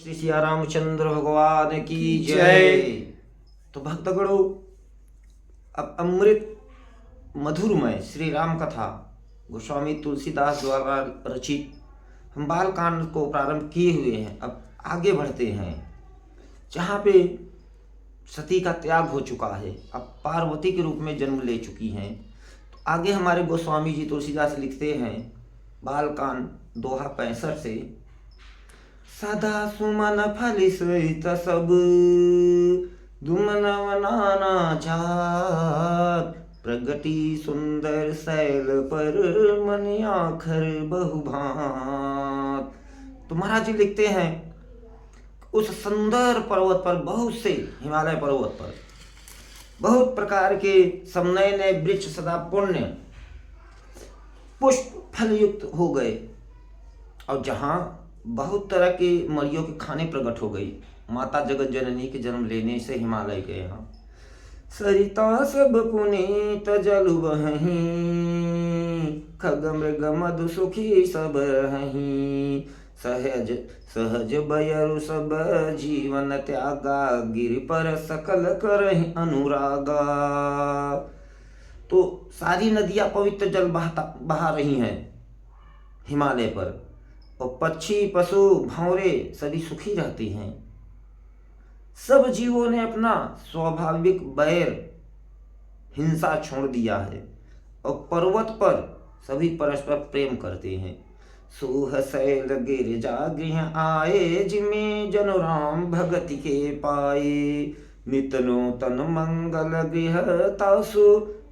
श्री सिया रामचंद्र भगवान की जय। तो भक्तगणों, अब अमृत मधुरमय श्री राम कथा गोस्वामी तुलसीदास द्वारा रचित हम बाल कांड को प्रारंभ किए हुए हैं। अब आगे बढ़ते हैं जहाँ पे सती का त्याग हो चुका है, अब पार्वती के रूप में जन्म ले चुकी हैं। तो आगे हमारे गोस्वामी जी तुलसीदास लिखते हैं बाल कांड दोहा 65 से, सदा सुमन फल सहित सब दुमन नाना जात, प्रगति सुंदर शैल पर मन आखर बहुभात। तो महाराज जी लिखते हैं उस सुंदर पर्वत पर, बहुत से हिमालय पर्वत पर बहुत प्रकार के सब नए नए वृक्ष सदा पुण्य पुष्प फल युक्त हो गए, और जहाँ बहुत तरह के मरियों के खाने प्रकट हो गई। माता जगत जननी के जन्म लेने से हिमालय के यहाँ सरिता सब पुनीत जल बहि, खग मृग मधु सुखी सब रहि, सहज सहज बयरु सब जीवन त्यागा, गिर पर सकल करहि अनुरागा। तो सारी नदियां पवित्र जल बहा रही हैं हिमालय पर, और पक्षी पशु भंवरे सभी सुखी रहते हैं। सब जीवों ने अपना स्वाभाविक बैर हिंसा छोड़ दिया है, और पर्वत पर सभी परस्पर प्रेम करते हैं। सुह शैल गिरिजा गृह आए, जिमे जन राम भगति के पाए, नित नूतन मंगल गृह तासु,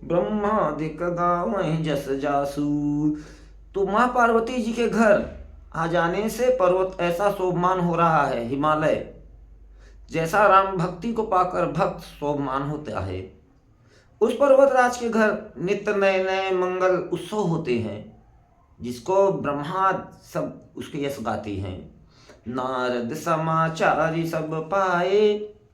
ब्रह्मादिक गावै जस जासु। तो माँ पार्वती जी के घर आ जाने से पर्वत ऐसा शोभमान हो रहा है हिमालय, जैसा राम भक्ति को पाकर भक्त शोभमान होता है। उस पर्वतराज के घर नित्य नए नए मंगल उत्सव होते हैं, जिसको ब्रह्मा सब उसके यश गाते हैं। नारद समाचारी सब पाए,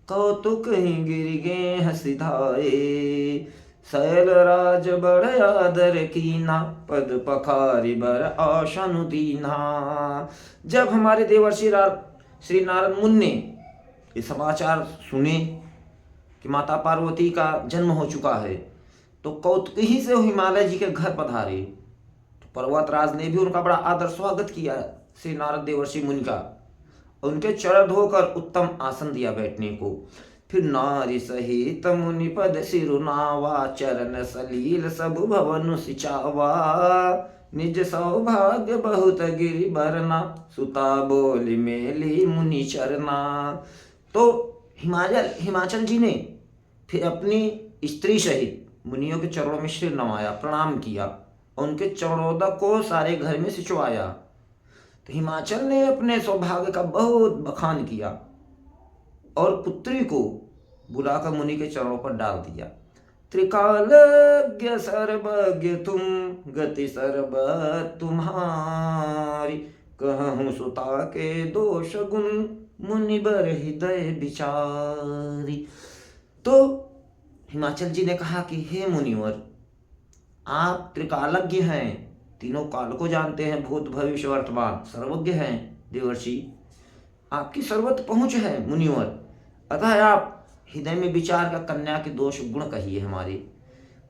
कौतुक ही गिर गे हसिधाए, शैल राज बड़ आदर कीना, पद पखारी बर आशनु दीना। जब हमारे देवर्षि श्री नारद मुनि ने ये समाचार सुने कि माता पार्वती का जन्म हो चुका है, तो कौतुकी से हिमालय जी के घर पधारे। तो पर्वतराज ने भी उनका बड़ा आदर स्वागत किया श्री नारद देवर्षि मुनि का, उनके चरण धोकर उत्तम आसन दिया बैठने को। फिर नारी सहित मुनि पद सिरुनावा, चरण सलील सब भवन सिचावा, निज सौभाग्य बहुत गिरि बरना, सुता बोली मेली मुनि चरना। तो हिमाचल जी ने फिर अपनी स्त्री सहित मुनियों के चरणों में सिर नवाया, प्रणाम किया, और उनके चरणोदक को सारे घर में सिंचवाया। तो हिमाचल ने अपने सौभाग्य का बहुत बखान किया, और पुत्री को बुलाकर मुनि के चरणों पर डाल दिया। त्रिकालज्ञ सर्वज्ञ तुम, गति सर्व तुम्हारी, कहूँ सुता के दोष गुण, मुनि बर हृदय विचारी। तो हिमाचल जी ने कहा कि हे मुनिवर, आप त्रिकालज्ञ हैं, तीनों काल को जानते हैं, भूत भविष्य वर्तमान, सर्वज्ञ हैं देवर्षि, आपकी सर्वत्र पहुंच है मुनिवर, अतः आप हृदय में विचार का कन्या के दोष गुण कहिए हमारे।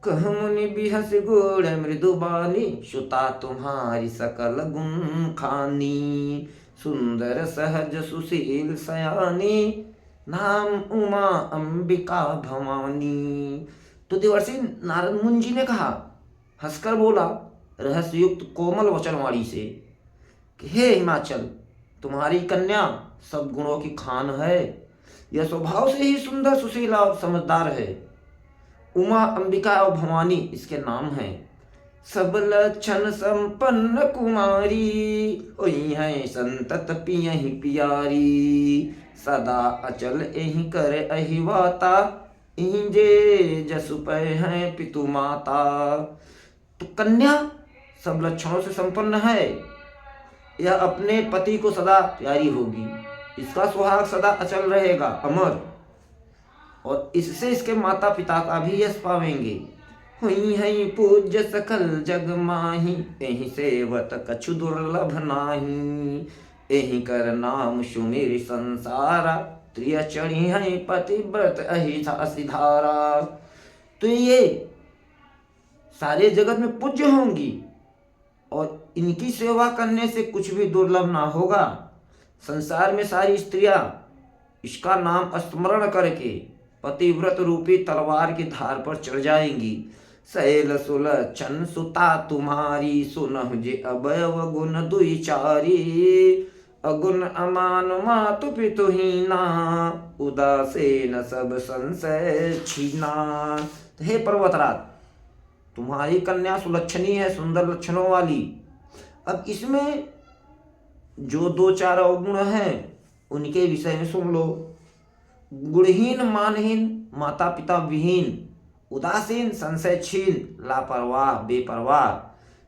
कह मुनि बिहस गुण मृदुबानी, सुता तुम्हारी सकल गुण खानी, सुंदर सहज सुशील सयानी, नाम उमा अंबिका भवानी। तो देवर्षि नारद मुनि जी ने कहा, हंसकर बोला रहस्ययुक्त कोमल वचनवाणी से कि हे हिमाचल, तुम्हारी कन्या सब गुणों की खान है, यह स्वभाव से ही सुंदर सुशीला और समझदार है। उमा अंबिका और भवानी इसके नाम हैं। सब लक्षण संपन्न कुमारी, ओही है संतत पियहि पियारी, सदा अचल एहि कर अहिवाता, इहि जे जसु पै है पितु माता। तो कन्या सब लक्षणों से संपन्न है, यह अपने पति को सदा प्यारी होगी, इसका सुहाग सदा अचल रहेगा, अमर, और इससे इसके माता पिता का भी यश पावेंगे। हुई है पूज्य सकल जग माही, एहि सेवत कछु दुर्लभ नाही, एहि कर नाम सुमिर संसारा, त्रिय चढ़ी है पतिव्रत अहिथा सिधारा। तो ये सारे जगत में पूज्य होंगी और इनकी सेवा करने से कुछ भी दुर्लभ ना होगा। संसार में सारी स्त्रियां इसका नाम स्मरण करके पतिव्रत रूपी तलवार की धार पर चढ़ जाएंगी। शैल सुलक्षण सुता तुम्हारी, सुनहु जे अवयव गुण दुई चारी। अगुण अमान मातु पितुहीना, उदासीन सब संशय छीना। तो हे पर्वतराज, तुम्हारी कन्या सुलक्षणी है, सुंदर लक्षणों वाली। अब इसमें जो दो चार अवगुण हैं उनके विषय में सुन लो। गुणहीन मानहीन, माता पिता विहीन, उदासीन संशयहीन, लापरवाह बेपरवाह,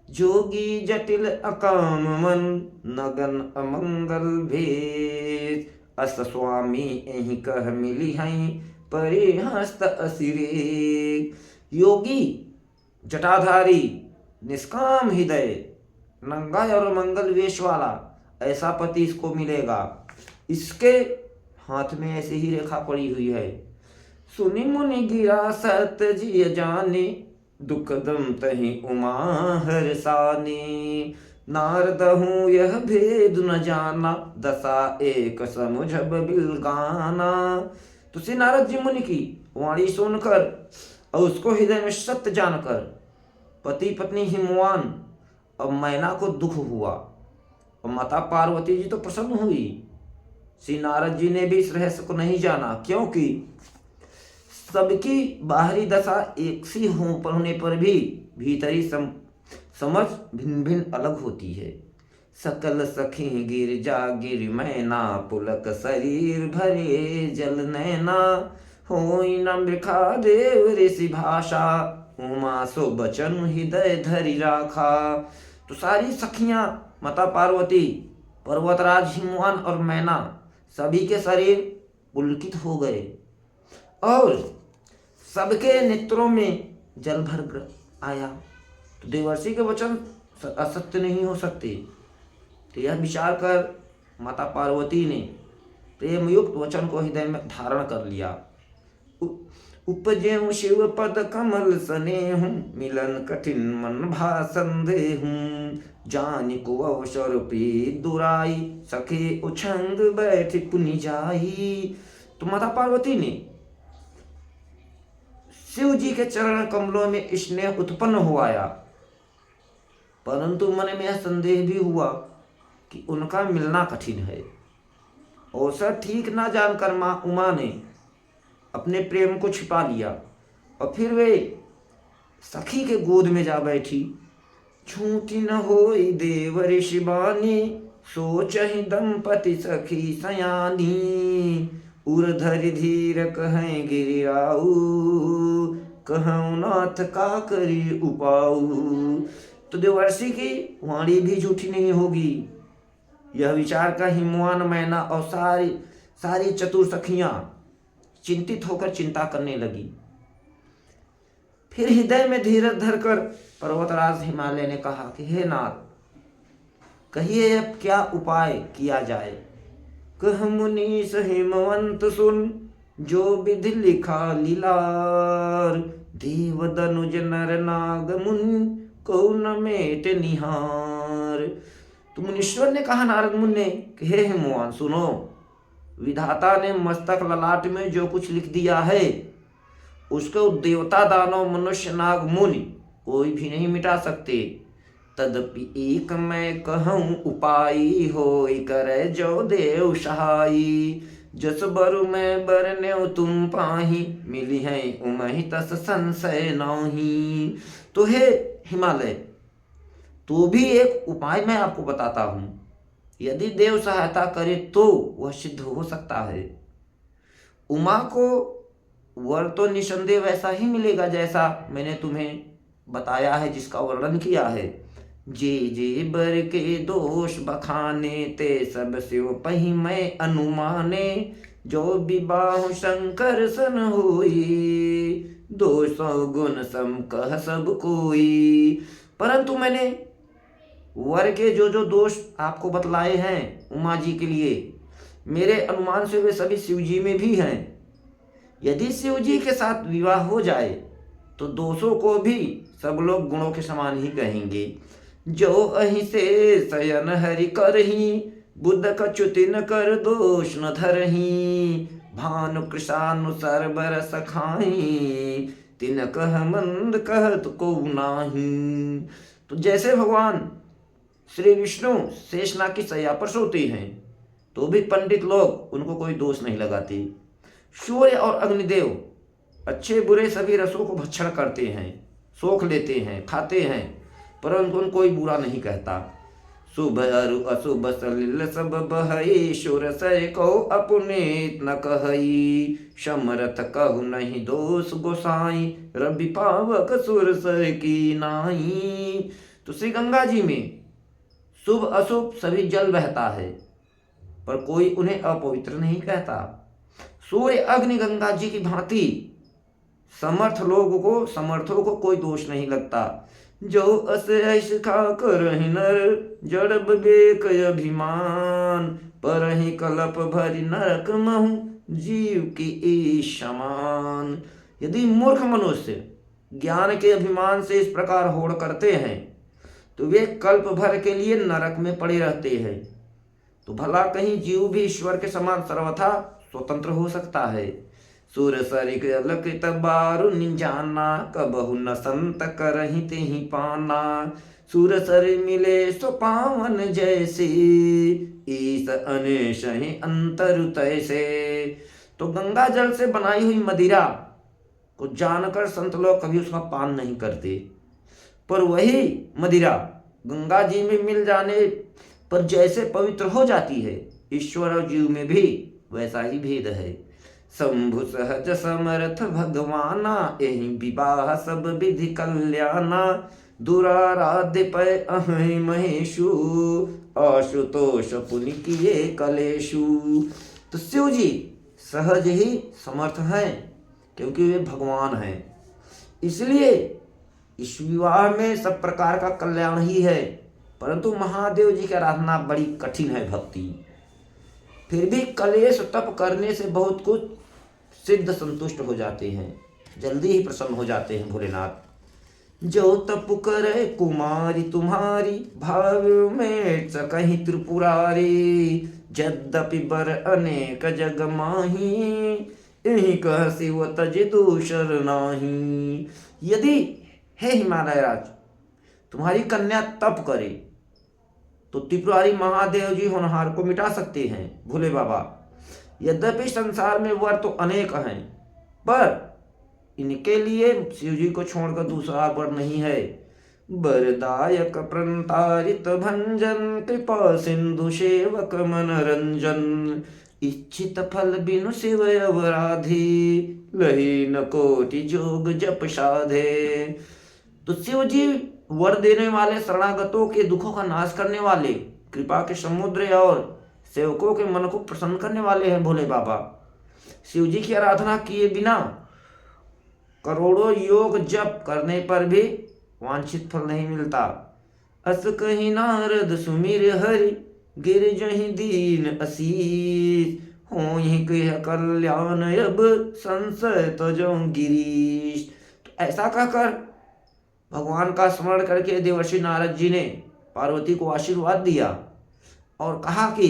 जोगी जटिल अकाम मन, नगन अमंगल भेद। अस स्वामी एहि कह मिली हैं, परिहस्त असिरे। योगी जटाधारी, निष्काम हृदय, नंगा और मंगल वेश वाला, ऐसा पति इसको मिलेगा। इसके हाथ में ऐसी ही रेखा पड़ी हुई है। सुनि मुनि गिरा सत जिय जाने, दुखदम तहि उमा हरसाने। नारद हूँ यह भेद न जाना, दशा एक समुझब बिलगाना। तो श्री नारद जी मुनि की वाणी सुनकर और उसको हृदय में सत्य जानकर पति पत्नी हिमवान और मैना को दुख हुआ और माता पार्वती जी तो प्रसन्न हुई। श्री नारद जी ने भी इस रहस्य को नहीं जाना, क्योंकि सबकी बाहरी दशा एक सी होने पर भी भीतरी समझ भिन्न भिन्न अलग होती है। सकल सखी गिरजा गिर मैना, पुलक शरीर भरे जल नैना। होई न मृखा देव ऋषि भाषा, उमा सो बचन हृदय धरि राखा। तो सारी सखियां माता पार्वती, पर्वतराज हिमवान और मैना सभी के शरीर पुलकित हो गए और सबके नेत्रों में जल भर आया। तो देवर्षि के वचन असत्य नहीं हो सकते। तो यह विचार कर माता पार्वती ने प्रेम युक्त वचन को हृदय में धारण कर लिया। उपजेऊ शिव पद कमल स्नेहु, मिलन कठिन मन भा संदेहु। जानि को अवसर प्रीत दुराई, सखे उछंग बैठ पुनि जाई। तो माता पार्वती ने शिव जी के चरण कमलों में स्नेह उत्पन्न हुआया, परंतु मन में यह संदेह भी हुआ कि उनका मिलना कठिन है। अवसर ठीक ना जानकर मां उमा ने अपने प्रेम को छिपा लिया और फिर वे सखी के गोद में जा बैठी। छूटी न होई देव ऋषि बानी, सोचहि दंपति सखी सयानी। उर्धरि धीर कहें गिरिराऊ, कहूँ नाथ का करी उपाऊ। तो देवर्षि की वाणी भी झूठी नहीं होगी। यह विचार का हिमवान मैना और सारी चतुर सखियां चिंतित होकर चिंता करने लगी। फिर हृदय में धीरज धरकर पर्वतराज हिमालय ने कहा कि हे नाथ, कहिए अब क्या उपाय किया जाए। कह मुनीश हिमवंत सुन, जो विधि लिखा लीलार। देव दनुज नर नाग मुन, को न मेट निहार। तो मुनीश्वर ने कहा नारद मुनि ने कि हे हिमवान सुनो, विधाता ने मस्तक ललाट में जो कुछ लिख दिया है उसको देवता दानव मनुष्य नाग मुनि कोई भी नहीं मिटा सकते। तदपि एक मैं कहूँ उपाई, होई करे जो देव सहाई। जस बरु मैं बरनेउ तुम पाही, मिली है उमहि तस संशय नाही। तो हे हिमालय, तो भी एक उपाय मैं आपको बताता हूँ। यदि देव सहायता करे तो वह सिद्ध हो सकता है। उमा को वर तो निसंदेह वैसा ही मिलेगा जैसा मैंने तुम्हें बताया है, जिसका वर्णन किया है। जे जे बर के दोष बखाने, ते सब शिव पही मैं अनुमाने। जो विबाह शंकर सन होई, 200 गुण सम कह सब कोई। परंतु मैंने वर के जो जो दोष आपको बतलाए हैं उमा जी के लिए। मेरे अनुमान से वे सभी शिव जी में भी हैं। यदि शिव जी के साथ विवाह हो जाए तो दोषों को भी सब लोग गुणों के समान ही कहेंगे। जो अहि से शयन हरि करही, बुद्ध कच्युति न कर दोष न धरही। भानु कृषानु सरबर सखाई, तिन कह मंद कहत को नाही। तो जैसे भगवान श्री विष्णु शेषनाग की शैया पर सोते हैं तो भी पंडित लोग उनको कोई दोष नहीं लगाते। सूर्य और अग्निदेव अच्छे बुरे सभी रसों को भक्षण करते हैं, सोख लेते हैं, खाते हैं, परंतु उनको कोई बुरा नहीं कहता। शुभ अरु अशुभ सलिल सब बहई, सुर सय को अपुनीत न कहई। समरथ कहु नहीं दोष गोसाई, रवि पावक सुर सय की नाई। तो श्री गंगा जी में शुभ अशुभ सभी जल बहता है पर कोई उन्हें अपवित्र नहीं कहता। सूर्य अग्नि गंगा जी की भांति समर्थों को कोई दोष नहीं लगता। जो अस ऐस खाकर नर, जड़ विवेक अभिमान, पर ही कलप भरी नरक महु, जीव की ईश समान। यदि मूर्ख मनुष्य ज्ञान के अभिमान से इस प्रकार होड़ करते हैं तो वे कल्प भर के लिए नरक में पड़े रहते हैं। तो भला कहीं जीव भी ईश्वर के समान सर्वथा स्वतंत्र हो सकता है। सुर सरिक अलकृत बारु निजाना, कबहु न संत करहि तेहि पाना। सुर सरि मिले सो पावन जैसे, ईस अनेश ही अंतर तैसे। तो गंगा जल से बनाई हुई मदिरा को जानकर संत लोग कभी उसका पान नहीं करते, पर वही मदिरा गंगा जी में मिल जाने पर जैसे पवित्र हो जाती है, ईश्वर और जीव में भी वैसा ही भेद है। शंभु सहज समर्थ भगवाना, यही विवाह सब विधि कल्याणा। दुराराध्य पै अहि महेशु, आशुतोष पुनि किए कलेशु। तो शिव जी सहज ही समर्थ हैं क्योंकि वे भगवान हैं, इसलिए इस विवाह में सब प्रकार का कल्याण ही है। परंतु महादेव जी की आराधना बड़ी कठिन है भक्ति। फिर भी कलेश तप करने से बहुत कुछ सिद्ध संतुष्ट हो जाते हैं, जल्दी ही प्रसन्न हो जाते हैं भोलेनाथ। जो तप करे कुमारी तुम्हारी, भाव में सकहि त्रिपुरारी। यद्यपि बर अनेक जग माही, यही कह शिव तज दूसर नाही। यदि हे हिमालय राज तुम्हारी कन्या तप करे तो त्रिपुरारी महादेव जी होनहार को मिटा सकते हैं भोले बाबा। यद्यपि संसार में वर तो अनेक हैं, पर इनके लिए शिव जी को छोड़कर दूसरा वर नहीं है। बरदायक प्रंतारित भंजन, कृपा सिंधु सेवक मनरंजन। इच्छित फल बिनु शिव अवराधी, लही न कोटि जोग जप साधे। तो शिव जी वर देने वाले, शरणागतों के दुखों का नाश करने वाले, कृपा के समुद्र और सेवकों के मन को प्रसन्न करने वाले हैं भोले बाबा। शिव जी की आराधना किए बिना करोड़ों योग जप करने पर भी वांछित फल नहीं मिलता। अस कही नारद सुमिर हरि, गिर जहि दीन असीस। होहि कह कल्याण अब, संशय तजो गिरीश। तो ऐसा कहकर भगवान का स्मरण करके देवर्षि नारद जी ने पार्वती को आशीर्वाद दिया और कहा कि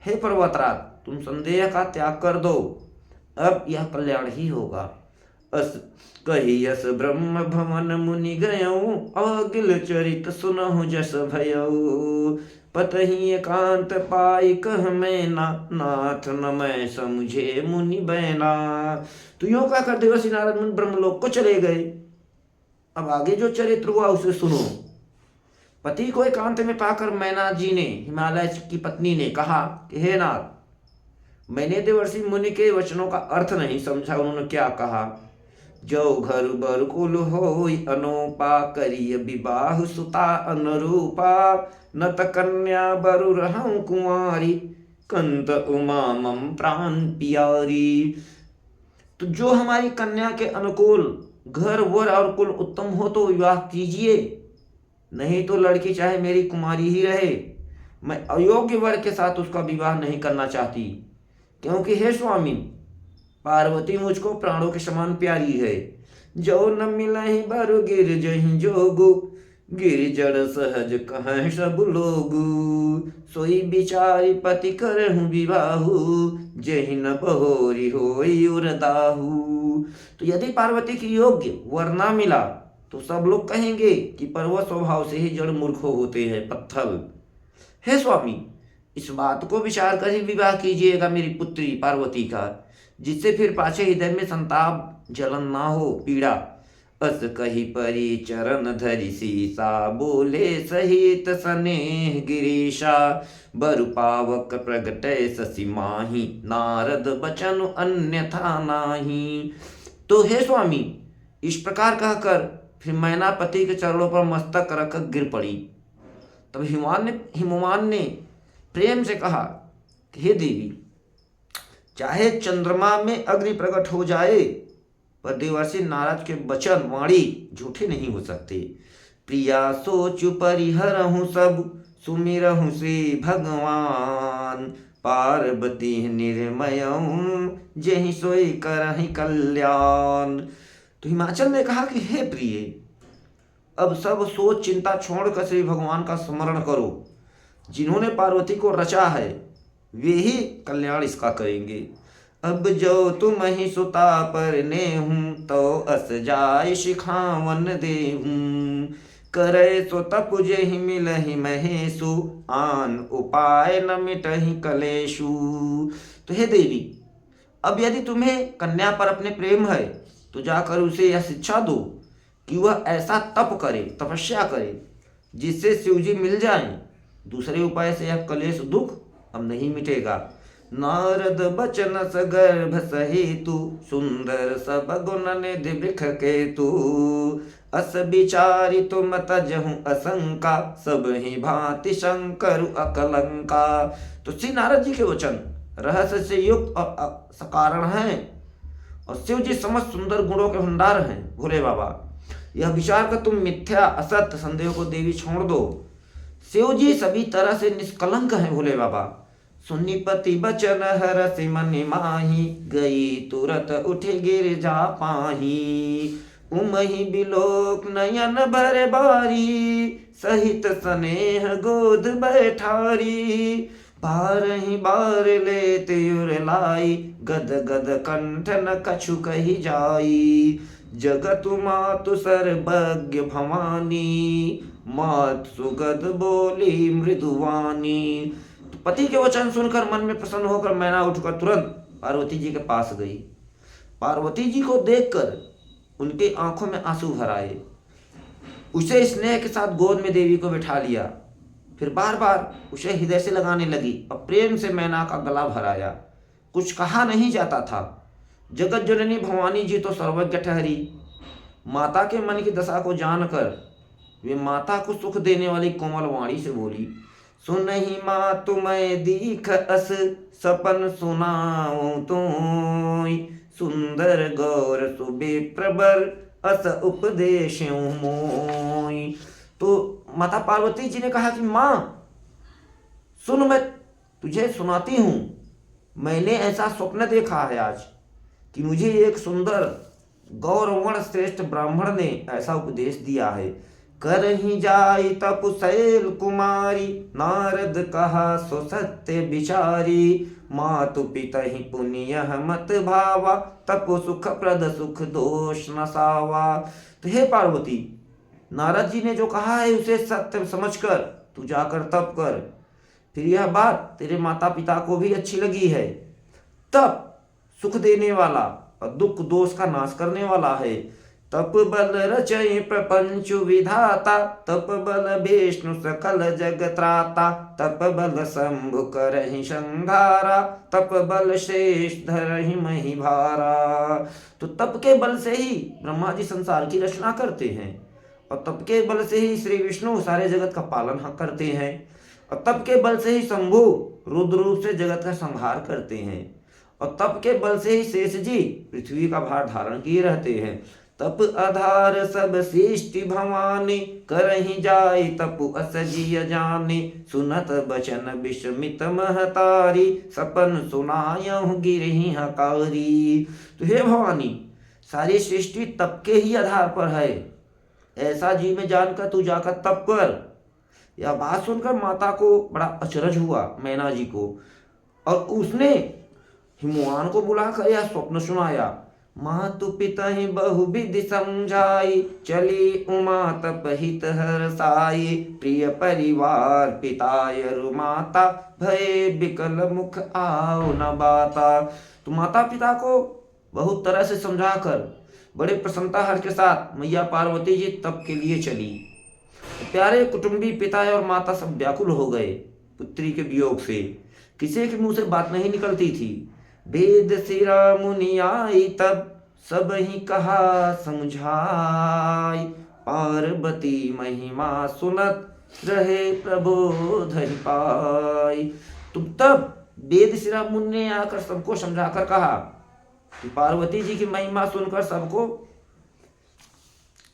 हे पर्वतराज, तुम संदेह का त्याग कर दो, अब यह कल्याण ही होगा। अस कही यस ब्रह्म भवन मुनि गयऊ, अगिल चरित सुनहु जस भयऊ। पतहि एकांत पाई कह मैना, नाथ न मैं समझे मुनि बैना। तो यूं कहकर देवर्षि नारद मुनि ब्रह्मलोक को चले गए। अब आगे जो चरित्र हुआ उसे सुनो। पति को एकांत में पाकर मैना जी ने, हिमालय की पत्नी ने कहा कि हे नाथ, मैंने देवर्षि मुनि के वचनों का अर्थ नहीं समझा। उन्होंने क्या कहा? जो घर बर कुल होई अनोपा, करिय विवाह सुता अनुरूपा। न त कन्या बरु रहूं कुंवारी, कंत उमा मम प्राण प्यारी। तो जो हमारी कन्या के अनुकूल घर वर और कुल उत्तम हो तो विवाह कीजिए, नहीं तो लड़की चाहे मेरी कुमारी ही रहे। मैं अयोग्य वर के साथ उसका विवाह नहीं करना चाहती, क्योंकि हे स्वामी, पार्वती मुझको प्राणों के समान प्यारी है। जो न मिलहि बर गिर जहि जोगु, गिर जड़ सहज कहें सब लोगु। सोई बिचारी पति करहु विवाहु, जहि न बहोरी होई उरदाहु। तो यदि पार्वती की योग्य वर ना मिला तो सब लोग कहेंगे कि पर्वत स्वभाव से ही जड़ मूर्ख होते हैं, पत्थर। हे स्वामी, इस बात को विचार कर ही विवाह कीजिएगा मेरी पुत्री पार्वती का, जिससे फिर पाछे हृदय में संताप जलन ना हो, पीड़ा। अस कही परी चरण धरि सीसा, बोले सहित स्नेह गिरीशा। बरु पावक प्रगटय शशि माही, नारद बचन अन्यथा नाही। तो हे स्वामी, इस प्रकार कहकर फिर मैना पति के चरणों पर मस्तक रख गिर पड़ी। तब हिमवान ने प्रेम से कहा, हे देवी, चाहे चंद्रमा में अग्नि प्रकट हो जाए, पर देवर्षि नारद के वचन वाणी झूठे नहीं हो सकते। प्रिया सोचु परिहरहु सब, सुमिरहु श्री भगवान। पार्वती निर्मयं, जेहि सोई करहि कल्याण। तो हिमाचल ने कहा कि हे प्रिय, अब सब सोच चिंता छोड़कर श्री भगवान का स्मरण करो। जिन्होंने पार्वती को रचा है वे ही कल्याण इसका करेंगे। अब जो तुम ही सुता पर ने हूँ, तो अस जाय शिखावन देहूँ। करे सो तप जेहि मिलहि महेशु, आन उपाय न मिटहि कलेशु। तो हे देवी, अब यदि तुम्हें कन्या पर अपने प्रेम है तो जाकर उसे यह शिक्षा दो कि वह ऐसा तप करे, तपस्या करे, जिससे शिवजी मिल जाएं। दूसरे उपाय से यह कलेश दुख अब नहीं मिटेगा। नारद बचन सगर्भ सहेतु, सुंदर सब गुण निधि वृख केतु। अस विचारि तुम तजहु असंका, सब ही भांति शंकर अकलंका। तो श्री नारद जी के वचन रहस्य से युक्त और सकारण हैं, और शिव जी समस्त सुंदर गुणों के भंडार हैं। भोले बाबा, यह विचार कर तुम मिथ्या असत्य संदेह को देवी छोड़ दो। शिव जी सभी तरह से निष्कलंक हैं। भोले बाबा, सुनी पति बचन हरसि मनि माही, गई तुरत उठे गिर जा पाही। उमहि बिलोक नयन भर बारी, सहित स्नेह गोद बैठारी। बारहि बार लेत उर लाई, गद गद कंठ न कछु कही जाई। जगत मातु सर्वज्ञ भवानी, मात सुगद बोली मृदुवानी। तो पति के वचन सुनकर मन में प्रसन्न होकर मैना उठकर तुरंत पार्वती जी के पास गई। पार्वती जी को देखकर उनके आंखों में आंसू भर आए। उसे स्नेह के साथ गोद में देवी को बिठा लिया। फिर बार बार उसे हृदय से लगाने लगी और प्रेम से मैना का गला भराया। कुछ कहा नहीं जाता था। जगत जननी भवानी जी तो सर्वज्ञ ठहरी। माता के मन की दशा को जानकर वे माता को सुख देने वाली कोमल वाणी से बोली, सुनहि माँ तुम्हें दीख अस, सपन सुनाऊं तोय। सुंदर गौर सुबे प्रबर, अस उपदेशूं मोय। तो माता पार्वती जी ने कहा कि माँ सुन, मैं तुझे सुनाती हूँ। मैंने ऐसा स्वप्न देखा है आज कि मुझे एक सुंदर गौरवर्ण श्रेष्ठ ब्राह्मण ने ऐसा उपदेश दिया है। कर ही जाई तपु शैल कुमारी, नारद कहा सो सत्य विचारी। मातु पिता ही पुण्य मत भावा, तपु सुख प्रद सुख दोष न सावा। तो हे पार्वती, नारद जी ने जो कहा है उसे सत्य समझकर तू जाकर तप कर। फिर यह बात तेरे माता पिता को भी अच्छी लगी है। तप सुख देने वाला और दुख दोष का नाश करने वाला है। तप बल रचय प्रपंच विधाता, तप बल विष्णु सकल जगत्राता। तप बल शंभु करहि संघारा, तप बल शेष धरहि मही भारा। तो तप के बल से ही ब्रह्मा जी संसार की रचना करते हैं, और तप के बल से ही श्री विष्णु सारे जगत का पालन करते हैं, और तप के बल से ही शंभु रुद्र रूप से जगत का संहार करते हैं, और तप के बल से ही शेष जी पृथ्वी का भार धारण किए रहते हैं। तप आधार सब सृष्टि भवानी, करहि जाय तपु असजिय जाने, सुनत बचन विस्मित महतारी, सपन सुनायहु गिरहि हकारी। तो हे भवानी, सारी सृष्टि तप के ही आधार पर है, ऐसा जी में जानकर तू जाकर तप कर। यह बात सुनकर माता को बड़ा अचरज हुआ, मैना जी को, और उसने हिमवान को बुलाकर यह स्वप्न सुनाया। मातु पिता ही बहुविधि समझाई, चली उमा तप हित हरसाई, प्रिय परिवार पितायरु माता, भय बिकल मुख आओ न बाता। तो माता पिता को बहुत तरह से समझाकर बड़े प्रसन्नता हर्ष के साथ मैया पार्वती जी तप के लिए चली। प्यारे कुटुंबी पिता और माता सब व्याकुल हो गए पुत्री के वियोग से, किसी के मुंह से बात नहीं निकलती थी। वेद सिरा मुनि आई तब, सब ही कहा समझाई, पार्वती महिमा सुनत रहे प्रबोध ही पाई। तुम तब वेद सिरा मुनि ने आकर सबको समझाकर कहा कि पार्वती जी की महिमा सुनकर सबको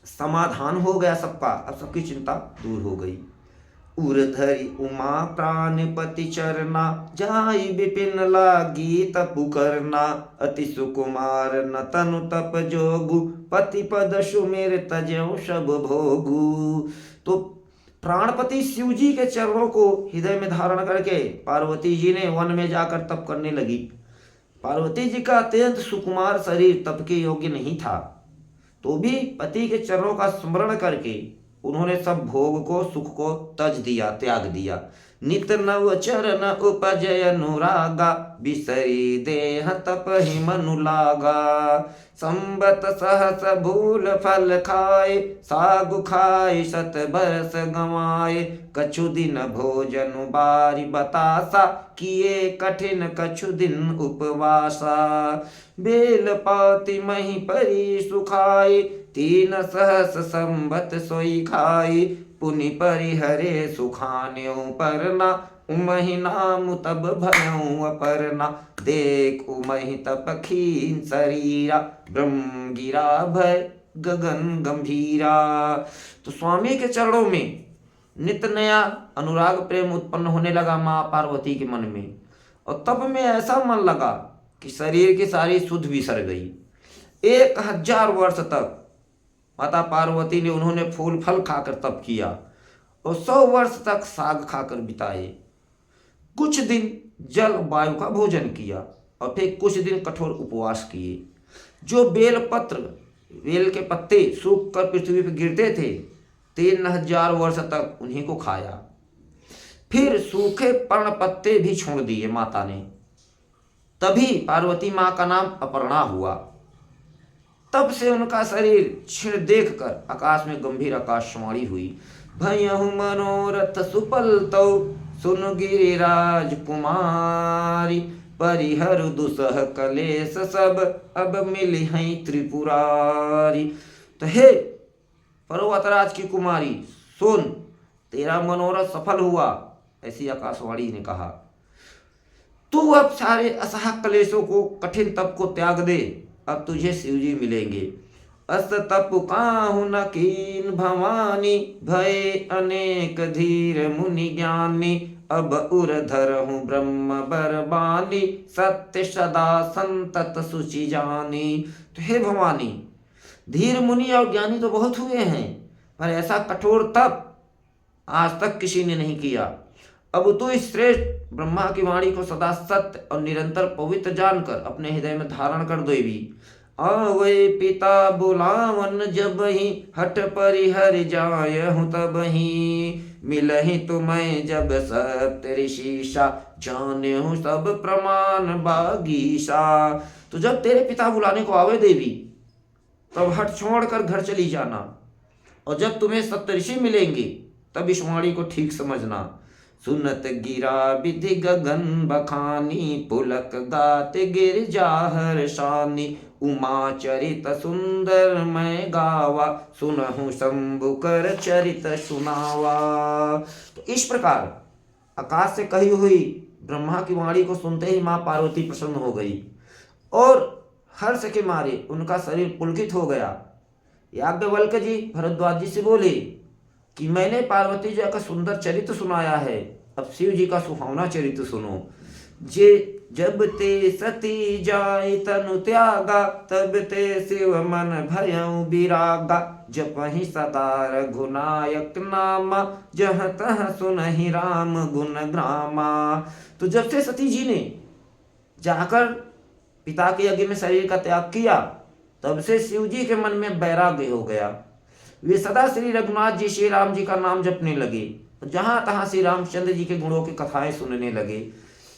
समाधान हो गया सबका, अब सबकी चिंता दूर हो गई। उर्धरि उमा प्राणपति चरना, जाई विपिन लागी तपु करना, अति सुकुमार न तनु तप जोगु, पति पद सुमिर तजौ सब भोगु। तो प्राणपति शिव जी के चरणों को हृदय में धारण करके पार्वती जी ने वन में जाकर तप करने लगी। पार्वती जी का अत्यंत सुकुमार शरीर तप के योग्य नहीं था, तो भी पति के चरणों का स्मरण करके उन्होंने सब भोग को, सुख को तज दिया, त्याग दिया। नित नव चरण उपजय अनुरागा, बिसरी देह तप ही मनु लागा। संबत सहस भूल फल खाए, सागु खाए शत बरस गंवाए। कछु दिन भोजन बारी बतासा, किए कठिन कछु दिन उपवासा। बेल पाती मही परी सुखाए, तीन सहस संबत सोई खाई। पुनि परिहरे सुखान्यों परना, उमहि नाम तब भयऊं अपर्णा। देख उमहि तप खीन शरीरा, ब्रह्म गिरा भय गगन गंभीरा। तो स्वामी के चरणों में नित नया अनुराग प्रेम उत्पन्न होने लगा माँ पार्वती के मन में, और तप में ऐसा मन लगा कि शरीर की सारी सुध बिसर गई। 1000 वर्ष तक माता पार्वती ने उन्होंने फूल फल खाकर तप किया और 100 वर्ष तक साग खाकर बिताए। कुछ दिन जल वायु का भोजन किया और फिर कुछ दिन कठोर उपवास किए। जो बेल के पत्ते सूख कर पृथ्वी पर गिरते थे, 3000 वर्ष तक उन्हीं को खाया। फिर सूखे पर्ण पत्ते भी छोड़ दिए माता ने। तभी पार्वती माँ का नाम अपर्णा हुआ। तब से उनका शरीर क्षीण देखकर आकाश में गंभीर आकाशवाणी हुई। भयहु मनोरथ सुपल तौ, सुन गिरिराज कुमारी। परिहर दुसह कलेश सब, अब मिली हैं त्रिपुरारी। तो हे पर्वतराज की कुमारी, सुन, तेरा मनोरथ सफल हुआ, ऐसी आकाशवाणी ने कहा। तू अब सारे असह कलेशों को, कठिन तप को त्याग दे, अब तुझे शिवजी मिलेंगे। अस्त तप काहु न कीन भवानी, भय अनेक धीर मुनि ज्ञानी। अब उर्धर हूँ ब्रह्म बरबानी, सत्य सदा संतत सुचि जानी। तो हे भवानी, धीर मुनि और ज्ञानी तो बहुत हुए हैं, पर ऐसा कठोर तप आज तक किसी ने नहीं किया। अब तो इस श्रेष्ठ ब्रह्मा की वाणी को सदा सत्य और निरंतर पवित्र जानकर अपने हृदय में धारण कर देवी। आवै पिता बुलावन जब ही, हट परिहर जाय हूँ तब ही। मिलहि तुम्हें जब सप्त ऋषिषा, जाने हूँ सब प्रमाण बागीसा। तो जब तेरे पिता बुलाने को आवे देवी, तब हट छोड़कर घर चली जाना, और जब तुम्हें सप्तऋषि मिलेंगे तब इस वाणी को ठीक समझना। सुनत गिरा विधि गगन बखानी, पुलक गात गिरजा हर्षानी। उमा चरित सुंदर मैं गावा, सुनहु शंभु कर चरित सुनावा। तो इस प्रकार आकाश से कही हुई ब्रह्मा की वाणी को सुनते ही माँ पार्वती प्रसन्न हो गई और हर्ष के मारे उनका शरीर पुलकित हो गया। याज्ञवल्क्य जी भरद्वाज जी से बोले कि मैंने पार्वती जी का सुंदर चरित्र सुनाया है, अब शिव जी का सुहावना चरित्र सुनो। जे जब ते सती जाय तनु त्यागा, तब ते शिव मन भयउ विरागा। जपहि सदा रघुनायक नामा, जहाँ तहाँ सुनहि राम गुण ग्रामा। तो जब से सती जी ने जाकर पिता के यज्ञ में शरीर का त्याग किया, तब से शिव जी के मन में वैराग्य हो गया। वे सदा श्री रघुनाथ जी श्री राम जी का नाम जपने लगे, जहां तहां श्री रामचंद्र जी के गुणों की कथाएं सुनने लगे।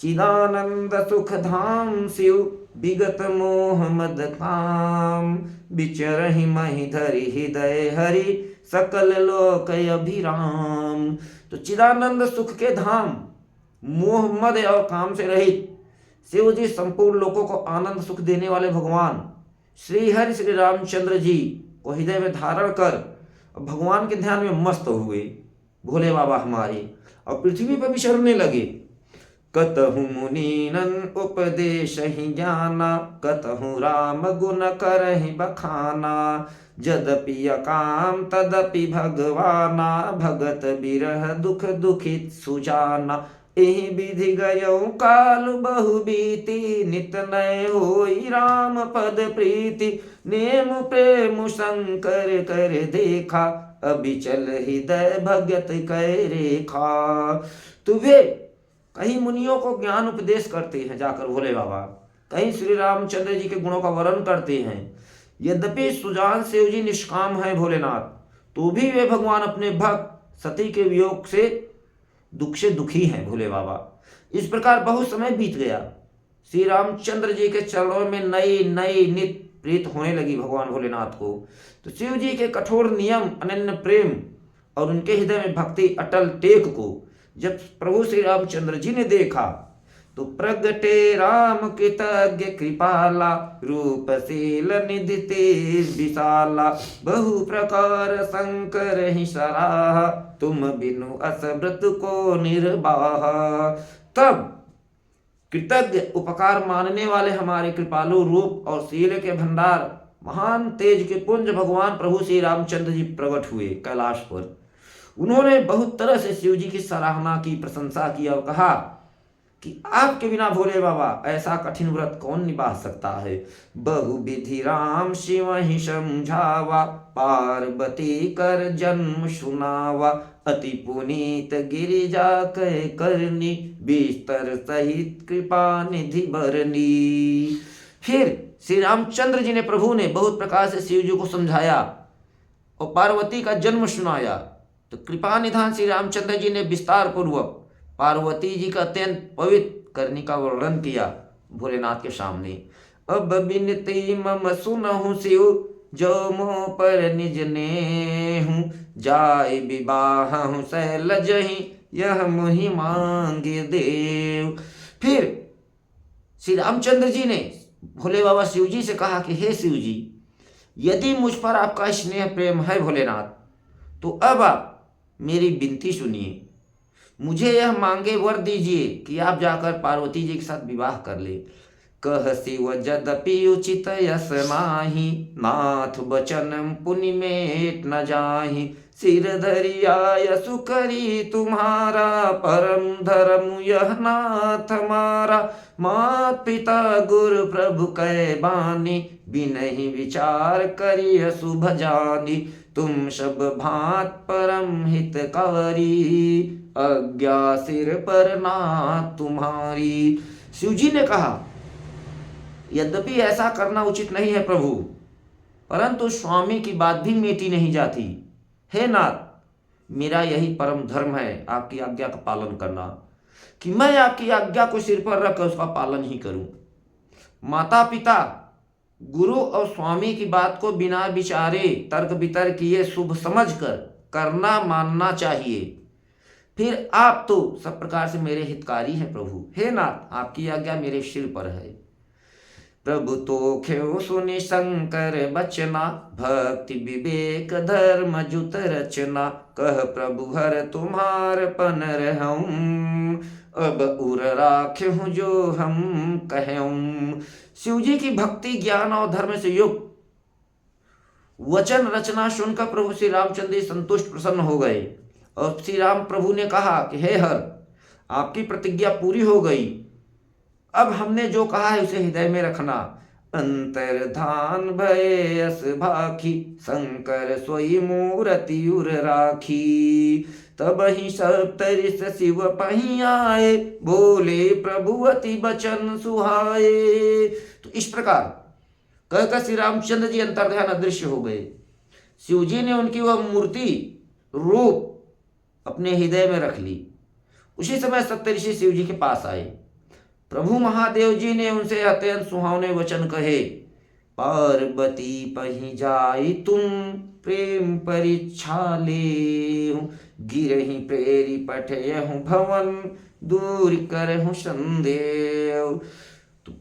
चिदानंद सुख धाम शिव, विगत मोह मद काम। बिचरहि महि धरि हृदय हरि, सकल लोक अभिराम। तो चिदानंद सुख के धाम, मोह मद और काम से रहित शिव जी, संपूर्ण लोगों को आनंद सुख देने वाले भगवान श्री हरि श्री रामचंद्र जी को हृदय में धारण कर भगवान के ध्यान में मस्त हुए भोले बाबा हमारे, और पृथ्वी पर विचरने लगे। कतहु मुनीनन उपदेश ही ज्ञाना, कतहु राम गुण करहि बखाना। जदपि अकाम तदपि भगवाना, भगत बिरह दुख दुखित सुजाना। एहि विधि गयौ काल बहु बीती, नित नय होई राम पद प्रीति। नेम प्रेम शंकर कर देखा, अबिचल हृदय भगत कै रेखा। तो वे कहीं मुनियों को ज्ञान उपदेश करते हैं जाकर भोले बाबा, कहीं श्री रामचंद्र जी के गुणों का वर्णन करते हैं। यद्यपि सुजान शिव जी निष्काम है भोलेनाथ, तो भी वे भगवान अपने भक्त सती के वियोग से दुख से दुखी हैं भोले बाबा। इस प्रकार बहुत समय बीत गया। श्री रामचंद्र जी के चरणों में नई नई नित प्रीत होने लगी भगवान भोलेनाथ को। तो शिव जी के कठोर नियम, अनन्य प्रेम और उनके हृदय में भक्ति अटल टेक को जब प्रभु श्री रामचंद्र जी ने देखा, तो प्रगटे राम कृतज्ञ कृपाला। रूपशील निधि तेज विशाला, बहु प्रकार शंकर ही सराहा। तुम बिनु असव्रत को निर्वाह। तब कृतज्ञ उपकार मानने वाले हमारे कृपालु रूप और शील के भंडार, महान तेज के पुंज भगवान प्रभु श्री रामचंद्र जी प्रकट हुए कैलाश पर। उन्होंने बहुत तरह से शिव जी की सराहना की, प्रशंसा की और कहा कि आपके बिना भोले बाबा ऐसा कठिन व्रत कौन निभा सकता है। बहु विधि राम शिव ही समझावा, पार्वती कर जन्म सुनावा। अति पुनीत गिरिजा कह करनी, बिस्तर सहित कृपा निधि बरनी। फिर श्री रामचंद्र जी ने, प्रभु ने बहुत प्रकार से शिव जी को समझाया और पार्वती का जन्म सुनाया। तो कृपा निधान श्री रामचंद्र जी ने विस्तार पूर्वक पार्वती जी का अत्यंत पवित्र करने का वर्णन किया भोलेनाथ के सामने। अब बिनती मम सुनहु शिव, जो मोह पर निज नेहु। जाय विवाहु शैलजहि, यह मोहि मांगे देव। फिर श्री रामचंद्र जी ने भोले बाबा शिव जी से कहा कि हे शिव जी, यदि मुझ पर आपका स्नेह प्रेम है भोलेनाथ, तो अब आप मेरी विनती सुनिए। मुझे यह मांगे वर दीजिए कि आप जाकर पार्वती जी के साथ विवाह कर ले। कह शिव यद्यपि उचित यस नाही, नाथ बचन पुनि मेट न जाहि। सिर धरिया यसु करी तुम्हारा, परम धर्म यह नाथ हमारा। मात पिता गुरु प्रभु कै बानी, बिनहि विचार करी शुभ जानी। तुम सब भांत परम हितकारी, आज्ञा सिर पर नाथ तुम्हारी। शिव जी ने कहा, यद्यपि ऐसा करना उचित नहीं है प्रभु, परंतु स्वामी की बात भी मेटी नहीं जाती। हे नाथ, मेरा यही परम धर्म है आपकी आज्ञा का पालन करना, कि मैं आपकी आज्ञा को सिर पर रखकर उसका पालन ही करूं। माता पिता गुरु और स्वामी की बात को बिना विचारे तर्क वितर्क किए शुभ समझकर करना मानना चाहिए। फिर आप तो सब प्रकार से मेरे हितकारी हैं प्रभु। हे नाथ, आपकी आज्ञा मेरे सिर पर है। प्रभु तो ख्यो सुनि शंकर बचना, भक्ति विवेक धर्म जुत रचना। कह प्रभु हर तुम्हार पन रहूं, अब उर राख्यूं जो हम कहूं। शिव जी की भक्ति ज्ञान और धर्म से युक्त वचन रचना सुनकर प्रभु श्री रामचंद्र जी संतुष्ट प्रसन्न हो गए और श्री राम प्रभु ने कहा कि हे हर, आपकी प्रतिज्ञा पूरी हो गई, अब हमने जो कहा है उसे हृदय में रखना। अंतर्धान भय अस भाखी, शंकर सोई मूरति उर राखी। तब ही सप्तऋष शिव पही आए, बोले प्रभु अति बचन सुहाए। तो इस प्रकार कहकर श्री रामचंद्र जी अंतर्ध्यान अदृश्य हो गए। शिव जी ने उनकी वह मूर्ति रूप अपने हृदय में रख ली। उसी समय सप्तऋषि शिव जी के पास आए। प्रभु महादेव जी ने उनसे अत्यंत सुहावने वचन कहे। पार्वती पही जाई तुम, प्रेम परीक्षा ले, गिरहि प्रेरी पठयहु भवन, दूर करहु संदेव। तो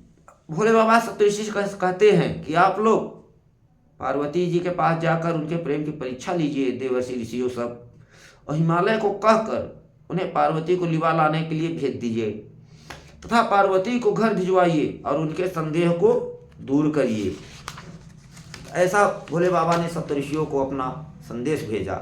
भोले बाबा सप्तऋषि कहते हैं कि आप लोग पार्वती जी के पास जाकर उनके प्रेम की परीक्षा लीजिए, देवर्षि ऋषियों सब, और हिमालय को कहकर उन्हें पार्वती को लिवा लाने के लिए भेज दीजिए तथा पार्वती को घर भिजवाइए और उनके संदेह को दूर करिए। ऐसा भोले बाबा ने सप्तऋषियों को अपना संदेश भेजा।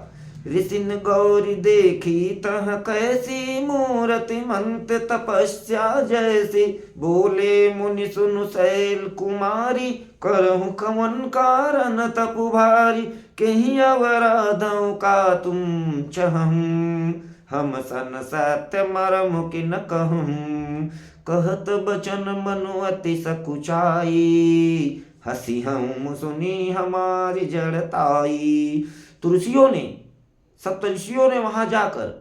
ऋषिन गौरी देखी तह कैसी, मूर्ति मंत तपस्या जैसी, बोले मुनि सुनु शैल कुमारी, करहु कवन कारण तपु भारी, कहीं अवराधों का तुम चहम, हम सन सत्य मरम कि न कहूं, कहत बचन मनु अति सकुचाई, हसी हम सुनी हमारी जड़ताई। तो ऋषियों ने सप्तऋषियों ने वहां जाकर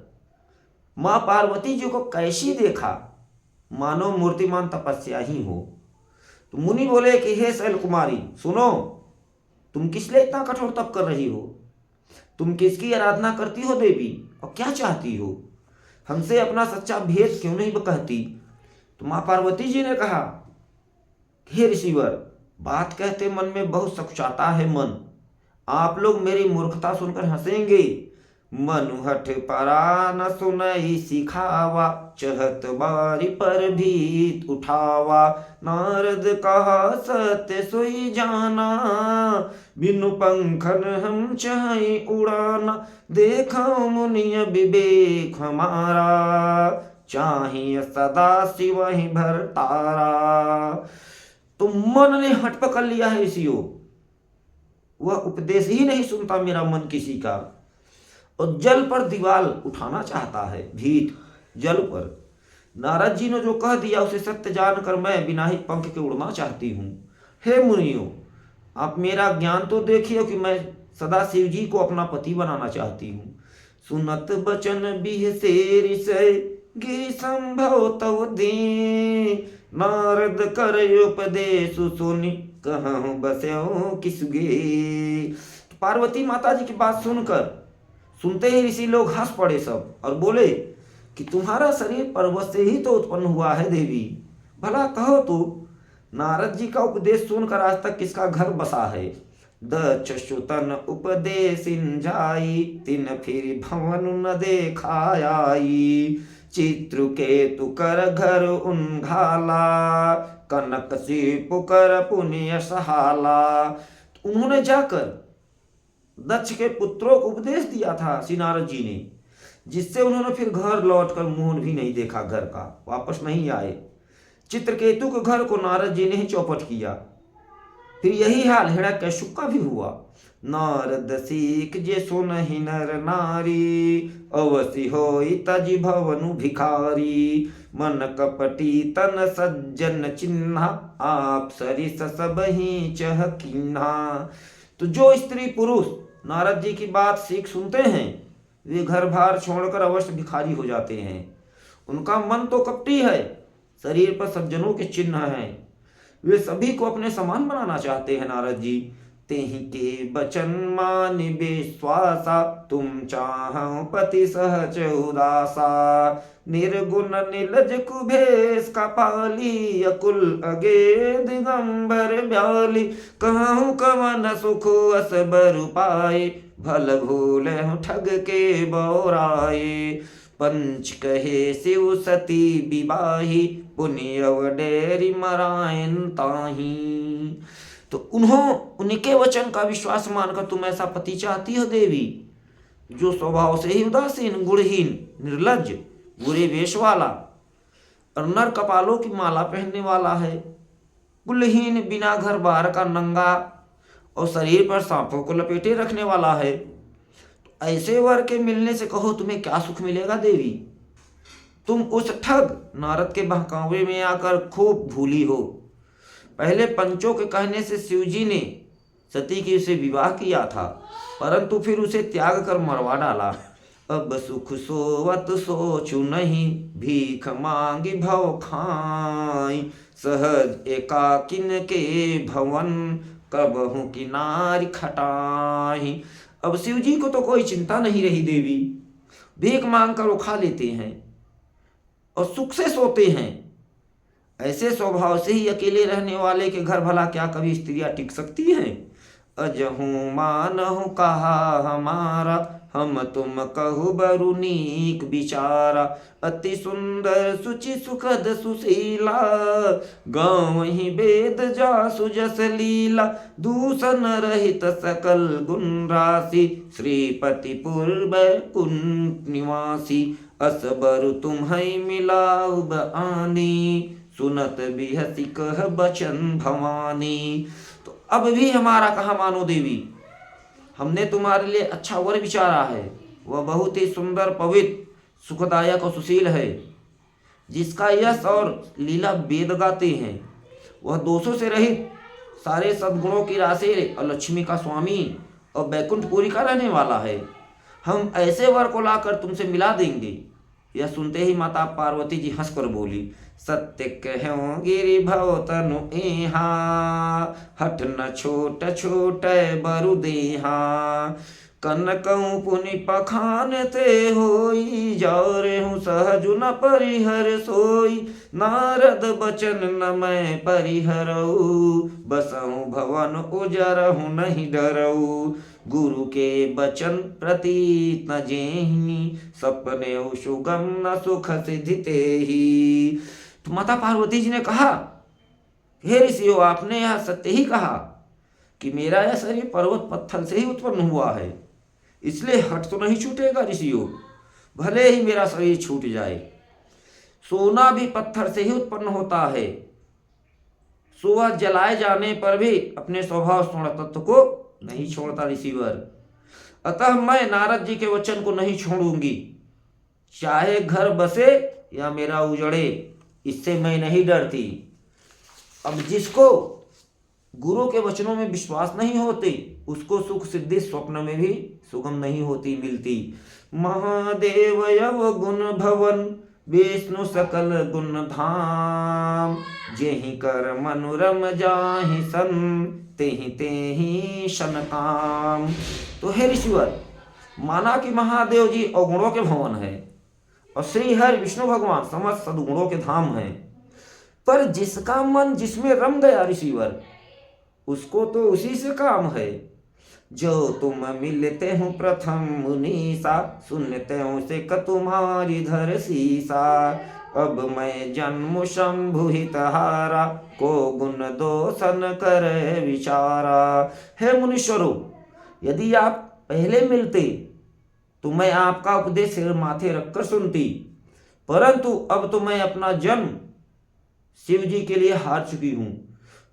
माँ पार्वती जी को कैसी देखा, मानो मूर्तिमान तपस्या ही हो। तो मुनि बोले कि हे शैल कुमारी सुनो, तुम किस लिए इतना कठोर तप कर रही हो? तुम किसकी आराधना करती हो देवी, और क्या चाहती हो? हमसे अपना सच्चा भेद क्यों नहीं कहती? तो माँ पार्वती जी ने कहा, हे ऋषिवर, बात कहते मन में बहुत सकुचाता है मन। आप लोग मेरी मूर्खता सुनकर हंसेंगे। मनु हठ परा न सुनई सिखावा, चहत बारी पर भीत उठावा, नारद कहा सत्य सोई जाना, बिनु पंखन हम चाहे उड़ाना, देखो मुनिय विवेक हमारा, चाहिए सदा शिव ही भर तारा। तो मन ने हट पकड़ लिया है ऋषियों, वह उपदेश ही नहीं सुनता मेरा मन किसी का, और जल पर दीवाल उठाना चाहता है, भीत जल पर। नारद जी ने जो कह दिया उसे सत्य जानकर मैं बिना ही पंख के उड़ना चाहती हूँ। हे मुनियों, आप मेरा ज्ञान तो देखिए कि मैं सदा शिव जी को अपना पति बनाना चाहती हूँ। सुनत बचन बिह से ऋषय, गिरि संभव तव दे, नारद कर उपदेश सुनि, कहूँ बस्यो किसुगे। पार्वती माता जी की बात सुनते ही ऋषि लोग हंस पड़े सब और बोले कि तुम्हारा शरीर पर्वत से ही तो उत्पन्न हुआ है देवी, भला कहो तो नारद जी का उपदेश सुनकर आज तक किसका घर बसा है? दक्ष सुतन उपदेशिन जाई, तिन फिर भवन न देखाई, चित्रकेतु कर घर उन्घाला, कनक से पुकर पुण्य सहाला। उन्होंने जाकर दक्ष के पुत्रों को उपदेश दिया था श्री नारद जी ने, जिससे उन्होंने फिर घर लौटकर मुंह भी नहीं देखा, घर का वापस नहीं आए। चित्रकेतु के घर को नारद जी ने ही चौपट किया। फिर यही हाल हिरण्यकश्यप का भी हुआ। नारद सीख जे सुनहि नर नारी, अवसि होई तजि भवनु भिखारी, मन कपटी तन सज्जन चिन्हा, आप सरिस सबहि चह कीन्हा। तो जो स्त्री पुरुष नारद जी की बात सीख सुनते हैं वे घर बार छोड़कर अवश्य भिखारी हो जाते हैं। उनका मन तो कपटी है, शरीर पर सज्जनों के चिन्ह हैं, वे सभी को अपने समान बनाना चाहते हैं नारद जी। तेहि के बचन मान विश्वासा, तुम चाहौ पति सहज उदासा, निर्गुण निलज कुभेश कपाली, अकुल अगे दिगंबर ब्याली, कहूँ कवन सुख अस बर पाए, भल भूल ठग के बौराए, पंच कहे शिव सती विवाही, पुण्य डेरी मरायन ताही। तो उनके वचन का विश्वास मानकर तुम ऐसा पति चाहती हो देवी, जो स्वभाव से ही उदासीन, गुणहीन, निर्लज्ज, बुरे वेश वाला और नर कपालों की माला पहनने वाला है, कुलहीन, बिना घर बार का, नंगा और शरीर पर सांपों को लपेटे रखने वाला है। तो ऐसे वर के मिलने से कहो तुम्हें क्या सुख मिलेगा देवी। तुम उस ठग नारद के बहकावे में आकर खूब भूली हो। पहले पंचों के कहने से शिवजी ने सती की से विवाह किया था, परंतु फिर उसे त्याग कर मरवा डाला। अब सुख सोवत सोचू नहीं, भीख मांगी भव खाई, सहज एकाकिन के भवन, कबहू किनारी खटाई। अब शिव जी को तो कोई चिंता नहीं रही देवी, भीख मांग कर वो खा लेते हैं और सुख से सोते हैं। ऐसे स्वभाव से ही अकेले रहने वाले के घर भला क्या कभी स्त्रियां टिक सकती हैं। अजहू मानहु कहा हमारा, हम तुम कहु बरु नीक विचारा, अति सुंदर सुचि सुखद सुशीला, गाँव ही वेद जासु जस लीला, दूषण रहित सकल गुण राशि, श्रीपति पूर्व कुंठ निवासी, असबर तुम्है मिलाउ आनी, सुनत बिहसी कह बचन भवानी। तो अब भी हमारा कहा मानो देवी, हमने तुम्हारे लिए अच्छा वर विचारा है। वह बहुत ही सुंदर, पवित्र, सुखदायक और सुशील है, जिसका यश और लीला वेद गाते हैं। वह दोषों से रहित, सारे सद्गुणों की राशि और लक्ष्मी का स्वामी और बैकुंठपुरी का रहने वाला है। हम ऐसे वर को लाकर तुमसे मिला देंगे। यह सुनते ही माता पार्वती जी हंसकर बोली, सत्य कहूँ गिरि भव तनु एहा, हठ न छोट छोट बरु देहा, कनकऊ पुनि पखान ते होई, जौरे हूँ सहजु न परिहर सोई, नारद बचन न मैं परिहरऊ, बसहु भवन उजरहु नहीं डरऊ, गुरु के बचन प्रतीत न जेहि, सपने सुगम न सुख सिद्धि तेहि। तो माता पार्वती जी ने कहा, हे ऋषियों, आपने यह सत्य ही कहा कि मेरा यह शरीर पर्वत पत्थर से ही उत्पन्न हुआ है, इसलिए हट तो नहीं छूटेगा ऋषियों, भले ही मेरा शरीर छूट जाए। सोना भी पत्थर से ही उत्पन्न होता है, सुबह जलाए जाने पर भी अपने स्वभाव स्वर्ण तत्व को नहीं छोड़ता ऋषिवर। अतः मैं नारद जी के वचन को नहीं छोड़ूंगी, चाहे घर बसे या मेरा उजड़े, इससे मैं नहीं डरती। अब जिसको गुरु के वचनों में विश्वास नहीं होते, उसको सुख सिद्धि स्वप्न में भी सुगम नहीं होती मिलती। महादेव यव गुण भवन, विष्णु सकल गुण धाम, जेहि कर मनोरम जाहि सन, तेहि तेहि शन काम। तो हे ऋषिवर, माना कि महादेव जी अवगुणों के भवन है और श्री हरि विष्णु भगवान समस्त सदगुणों के धाम है, पर जिसका मन जिसमें रम गया ऋषिवर, उसको तो उसी से काम है। जो तुम मिलते हो प्रथम मुनीसा, सुनते हो से तुम्हारी धर सीसा, अब मैं जन्म शंभु हितहारा, को गुण दोषन करे विचारा। हे मुनीश्वरों, यदि आप पहले मिलते तो मैं आपका उपदेश सिर माथे रखकर सुनती, परंतु अब तो मैं अपना जन्म शिव जी के लिए हार चुकी हूं,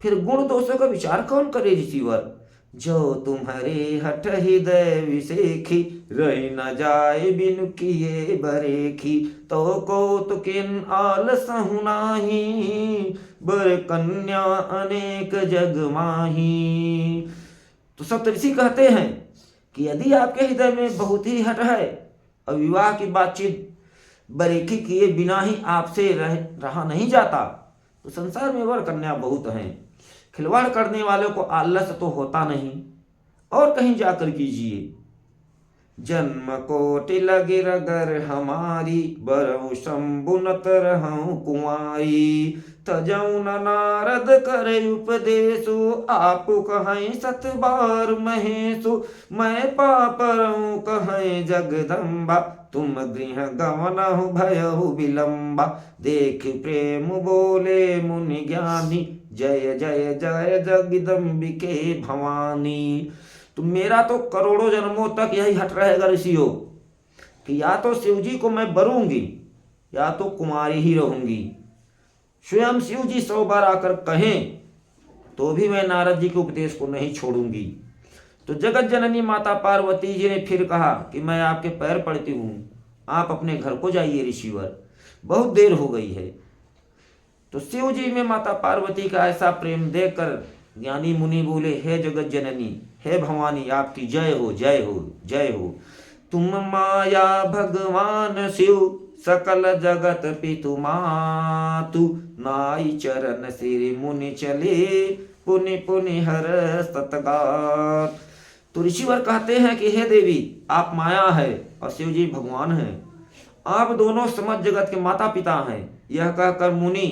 फिर गुण दोषों का विचार कौन करे ऋषिवर। जो तुम्हारे हठ हृदय विसेखी, रही न जाए बिनु किए बरेखी, तो को तो किन आलस नाही, बर कन्या अनेक जग माही। तो सप्तऋषि कहते हैं कि यदि आपके हृदय में बहुत ही हठ है और विवाह की बातचीत बरेखी किए बिना ही आपसे रहा नहीं जाता, तो संसार में वर कन्या बहुत हैं। खिलवाड़ करने वालों को आलस तो होता नहीं, और कहीं जाकर कीजिए। जन्म कोटि लगे रगर हमारी, बरऊ शंभु न तरहु कुंवारी, तजऊ न नारद करे उपदेशु, आप कहें सत बार महेशु, मैं पापरऊ कहें जगदम्बा, तुम गृह गमनहु भयहु विलंबा, देख प्रेम बोले मुनि ज्ञानी, जय जय जय जगदम्बिके भवानी। तो मेरा तो करोड़ों जन्मों तक यही हट रहेगा ऋषियों कि या तो शिव जी को मैं वरूंगी या तो कुमारी ही रहूंगी। स्वयं शिव जी 100 बार आकर कहें तो भी मैं नारद जी के उपदेश को नहीं छोड़ूंगी। तो जगत जननी माता पार्वती जी ने फिर कहा कि मैं आपके पैर पड़ती हूँ, आप अपने घर को जाइए ऋषिवर, बहुत देर हो गई है। तो शिव जी में माता पार्वती का ऐसा प्रेम देखकर ज्ञानी मुनि बोले, हे जगत जननी, हे भवानी, आपकी जय हो जय हो जय हो। तुम माया भगवान शिव, सकल जगत पितु मातु, नाई चरण सिर मुनि चले, पुनि पुनि हर सतगात। तो ऋषिवर कहते हैं कि हे देवी, आप माया है और शिव जी भगवान हैं, आप दोनों समस्त जगत के माता पिता हैं। यह कहकर मुनि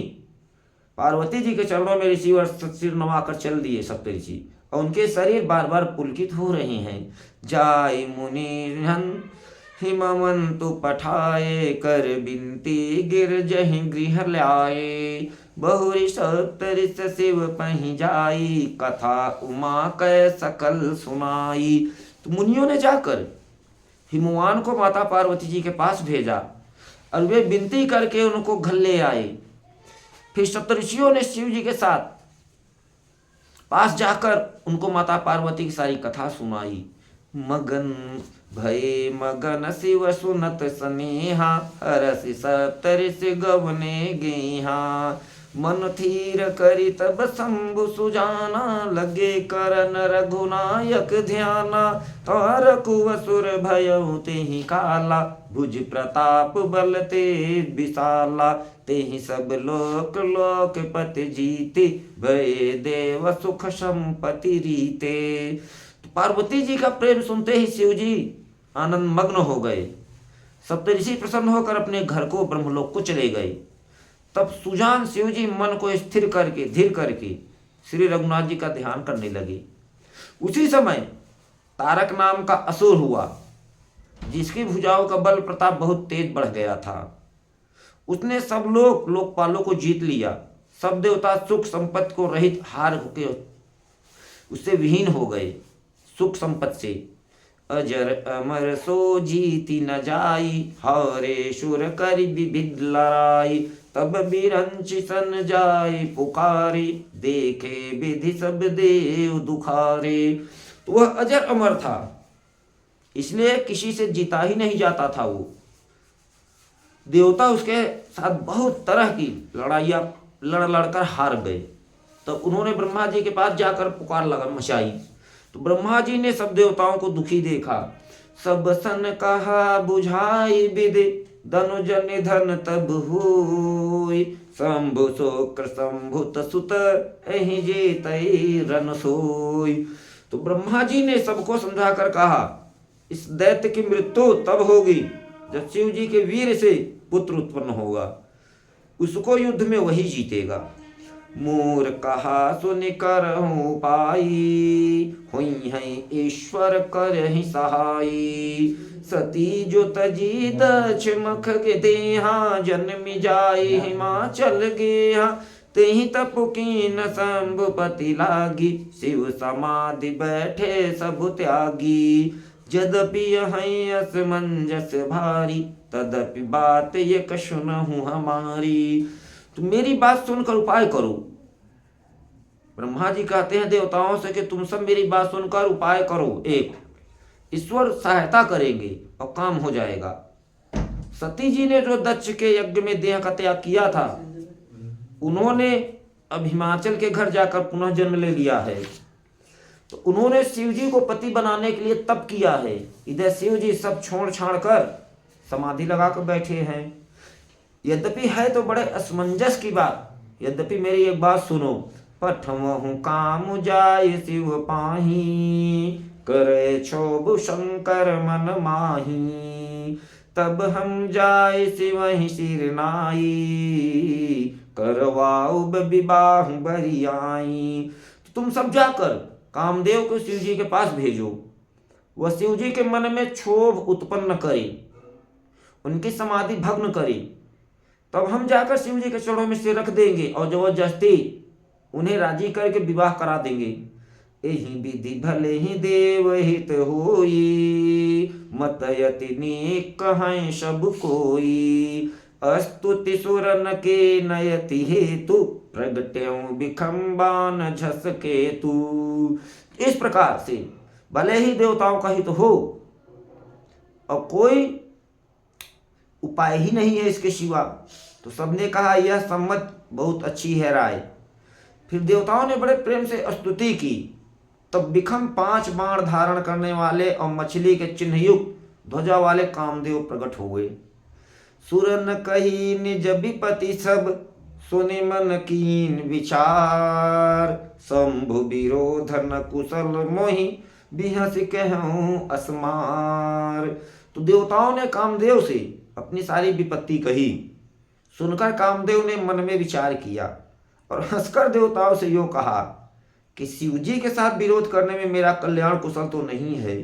पार्वती जी के चरणों में ऋषिवर सिर नवाकर चल दिए सप्तऋषि, और उनके शरीर बार बार पुलकित हो रहे हैं। जाय मुनि हिमवंतु पठाए, कर बिनती गिर जहि गृह लाए, बहुरी सप्तऋष शिव पहि जाई, कथा उमा कै सकल सुनाई। तो मुनियों ने जाकर हिमवान को माता पार्वती जी के पास भेजा और वे विनती करके उनको घर ले आए। फिर सप्तऋषियों ने शिव जी के साथ पास जाकर उनको माता पार्वती की सारी कथा सुनाई। मगन भये मगन शिव सुनत स्नेहा, हरसि सप्तऋषि गवने गेहा, मन थीर करी तब शंभु सुजाना, लगे करन रघुनायक ध्याना, तार कुवसुर भयउ तेहि काला, भुज प्रताप बल ते विशाला, तेहि सब लोक लोकपति जीते, भये देव सुख संपत्ति रीते। तो पार्वती जी का प्रेम सुनते ही शिव जी आनंद मग्न हो गए। सप्तऋषि प्रसन्न होकर अपने घर को ब्रह्मलोक को चले गए। तब सुजान शिव जी मन को स्थिर करके धीर करके श्री रघुनाथ जी का ध्यान करने लगे। उसी समय तारक नाम का असुर हुआ, जिसकी भुजाओं का बल प्रताप बहुत तेज बढ़ गया था। उसने सब लोकपालों को जीत लिया। सब देवता सुख संपत्ति को रहित हार होके उससे विहीन हो गए। सुख संपत्ति से अजर अमर सो जीती न जाई, हरे सुर करि विविध लड़ाई, तब बिरंचि सन जाए पुकारी, देखे विधि सब देव दुखारे। तो वह अजर अमर था, इसलिए किसी से जीता ही नहीं जाता था। वो देवता उसके साथ बहुत तरह की लड़ाइयाँ लड़कर हार गए। तो उन्होंने ब्रह्मा जी के पास जाकर पुकार लगा मचाई। तो ब्रह्मा जी ने सब देवताओं को दुखी देखा। सब सन कहा बुझाई विधि, धनुजन निधन तब हुई, शंभु शोक्र शंभुत सुत एहि जेतई रन सोई। तो ब्रह्मा जी ने सबको समझाकर कहा, इस दैत्य की मृत्यु तब होगी जब शिव जी के वीर से पुत्र उत्पन्न होगा, उसको युद्ध में वही जीतेगा। मोर कहा सुनि करहु पाई, हुई है ईश्वर करहि सहाई, सती जो तजी दक्ष मख के देहा, जन्मि जाए हिमाचल गेहा, तेहि तप कीन शंभुपति लागी, शिव समाधि बैठे सब त्यागी, यद्यपि यहीं असमंजस भारी, तदपि बात एक सुनहु हमारी। तो मेरी बात सुनकर उपाय करो। ब्रह्मा जी कहते हैं देवताओं से कि तुम सब मेरी बात सुनकर उपाय करो, एक ईश्वर सहायता करेंगे और काम हो जाएगा। सती जी ने जो दक्ष के यज्ञ में देह का त्याग किया था, उन्होंने अब हिमाचल के घर जाकर पुनः जन्म ले लिया है। तो उन्होंने शिव जी को पति बनाने के लिए तप किया है। इधर शिव जी सब छोड़ छाड़ कर समाधि लगाकर बैठे हैं। यद्यपि है तो बड़े असमंजस की बात, यद्यपि मेरी एक बात सुनो। पठमहु काम जाय शिव पाही, करे क्षोभ शंकर मन माही, तब हम जाय शिवहि सिर नाई, करवाओ विवाह बरियाई। तुम सब जाकर कामदेव को शिव जी के पास भेजो, वह शिव जी के मन में क्षोभ उत्पन्न करे, उनकी समाधि भग्न करे, तब हम जाकर शिव जी के चरणों में सिर रख देंगे और जबरदस्ती उन्हें राजी करके विवाह करा देंगे। एहि विधि भले ही देव हित होई, मत यति नीक कहें सब कोई। अस्तुति सुरन के नयति हेतु, प्रगट्यों बिखम्बान झस केतु। इस प्रकार से भले ही देवताओं का हित हो और कोई उपाय ही नहीं है इसके सिवा, तो सबने कहा यह सम्मत बहुत अच्छी है राय। फिर देवताओं ने बड़े प्रेम से स्तुति की। तब बिखम 5 बाण धारण करने वाले और मछली के चिन्ह युक्त ध्वजा वाले कामदेव प्रकट हो गए। सुरन कही निज विपति सब, सुनि मन कीन विचार। शंभु विरोध न कुशल मोहि, बिहस कहूँ असमार। तो देवताओं ने कामदेव से अपनी सारी विपत्ति कही। सुनकर कामदेव ने मन में विचार किया और हंसकर देवताओं से यूं कहा कि शिवजी के साथ विरोध करने में मेरा कल्याण कुशल तो नहीं है।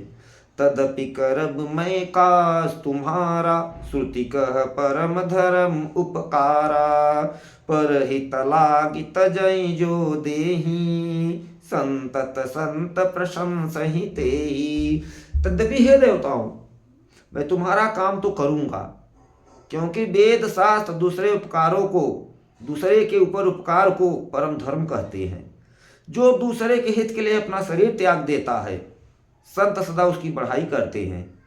तदपि करब मैं काज तुम्हारा, श्रुति कह परम धर्म उपकारा। पर हित लागी तजई जो देही, संतत संत प्रशंसहि तेहि। तद्यपि हे देवताओं, मैं तुम्हारा काम तो करूंगा, क्योंकि वेद शास्त्र दूसरे के ऊपर उपकार को परम धर्म कहते हैं। जो दूसरे के हित के लिए अपना शरीर त्याग देता है, संत सदा उसकी बढ़ाई करते हैं।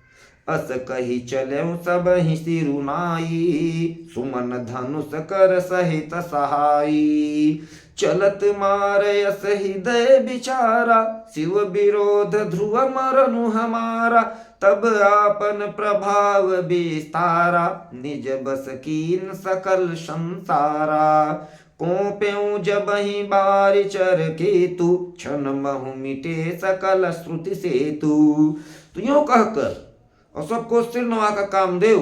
अस कही चलें सब ही सिरुनाई, सुमन धनुष कर सहित सहाई। चलत मारे अस हृदय विचारा, शिव विरोध ध्रुव मरनु हमारा। तब आपन प्रभाव विस्तारा, निज बस कीन सकल संसारा। कोप्यों जब ही बारि चर केतु, क्षण महु मिटे सकल श्रुति सेतु। तो यूं कहकर और सबको सिर नवाकर कामदेव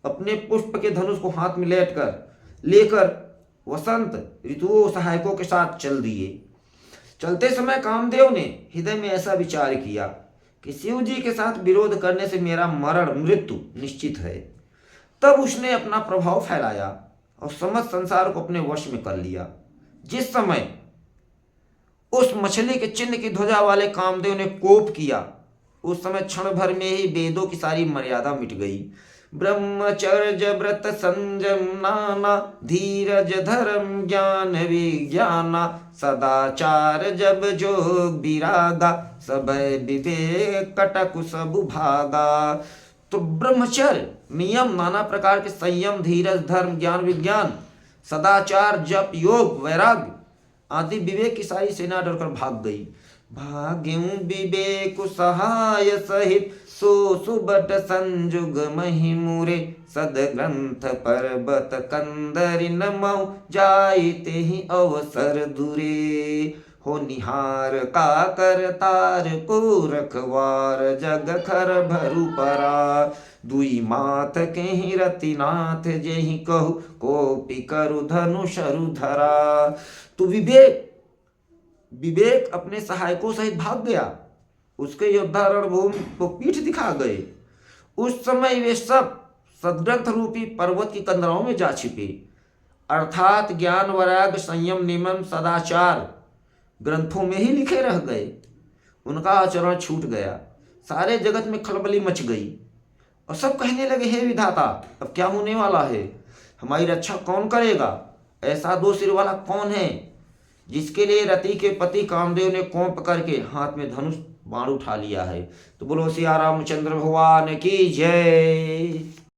अपने पुष्प के धनुष को हाथ में लेकर वसंत ऋतुओं सहायकों के साथ चल दिए। चलते समय कामदेव ने हृदय में ऐसा विचार किया कि शिव जी के साथ विरोध करने से मेरा मृत्यु निश्चित है। तब उसने अपना प्रभाव फैलाया और समस्त संसार को अपने वश में कर लिया। जिस समय उस मछली के चिन्ह की ध्वजा वाले कामदेव ने कोप किया, उस समय क्षण भर में ही वेदों की सारी मर्यादा मिट गई। ब्रह्मचर्य व्रत संयम नाना, धीरज धर्म ज्ञान विज्ञाना। सदाचार जब जोग विरागा, सबय विवेक कटकु सब भागा। तो ब्रह्मचर्य नियम, नाना प्रकार के संयम, धीरज धर्म ज्ञान विज्ञान, सदाचार जप योग वैराग्य आदि विवेक की सारी सेना डरकर भाग गई। भाग्यं विवेक सहाय सहित, सो सुबट संजुग महिमुरे। सदग्रंथ पर्वत कंदरि नमौ, जाइते ही अवसर दुरे। हो निहार का करतार को रखवार, जग खर भरु परा। दुई माथ के ही रतिनाथ, जेहि कहु कोपि करु धनुषरु धरा। तो विवेक अपने सहायकों सहित भाग गया। उसके योद्धा रणभूमि को पीठ दिखा गए। उस समय वे सब सदग्रंथ रूपी पर्वत की कंदराओं में जा छिपे, अर्थात ज्ञान वैराग्य संयम नियम सदाचार ग्रंथों में ही लिखे रह गए। उनका आचरण छूट गया। सारे जगत में खलबली मच गई और सब कहने लगे, हे विधाता, अब क्या होने वाला है? हमारी रक्षा कौन करेगा? ऐसा 2 सिर वाला कौन है जिसके लिए रति के पति कामदेव ने कोप करके हाथ में धनुष बाण उठा लिया है? तो बोलो सिया रामचंद्र भगवान की जय।